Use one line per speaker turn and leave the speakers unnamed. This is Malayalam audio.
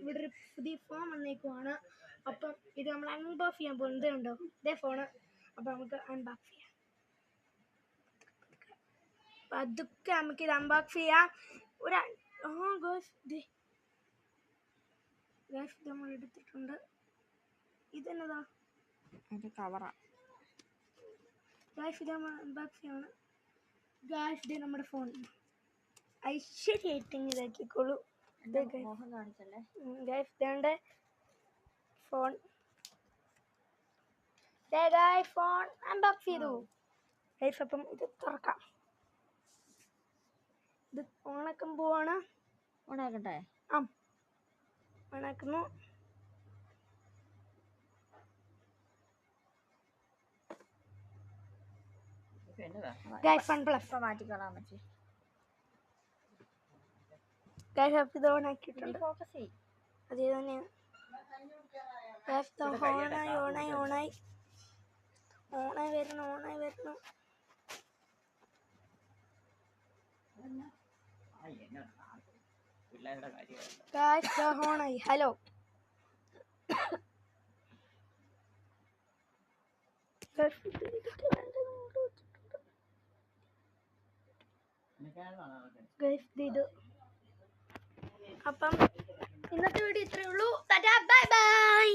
ഇവിടെ ഒരു പുതിയ ഫോൺ വന്നേക്കുവാണ്. അപ്പം ഇത് നമ്മൾ അൺബോക്സ് ചെയ്യാൻ പോകുന്നത് ഉണ്ടോ ഇതേ ഫോണ്. അപ്പം നമുക്ക് അൺബോക്സ് ചെയ്യാം. അപ്പം അതൊക്കെ നമുക്കിത് അൺബോക്സ് ചെയ്യാം. ഒരു ഗൈസ് നമ്മൾ എടുത്തിട്ടുണ്ട്. ഇതെന്നതാ
കവറാ
ഗൈസ്. ഇത് നമ്മൾ അൺബോക്സ് ചെയ്യണം ഗൈസ്. ഇത് നമ്മുടെ ഫോൺ ഐശ്വര്യമായിട്ട് ഇതാക്കിക്കോളൂ. ഗൈസ് ഇതാണ്ട് ഫോൺ. ഫോൺ അൺബോക്സ് ചെയ്തു ഗൈസ്. അപ്പം ഇത് തുറക്കാം. ഇത് ഓണാക്കാൻ പോവാണ്.
ഓണാക്കട്ടെ?
ആ ഓണാക്കുന്നു. ഗൈസ് OnePlus
മാറ്റിക്കളാൻ പറ്റി.
ഗൈസ് അപ്പം ഇത് ഓണാക്കിയിട്ടുണ്ട്. അതേ തന്നെയാണ് ഗൈസ്. ഓണായി വരുന്നു. ഗൈസ് ഓണായി. ഹലോ ഗൈസ് ഇത്. അപ്പം ഇന്നത്തെ വീഡിയോ ഇത്രയേ ഉള്ളൂ. Bye bye.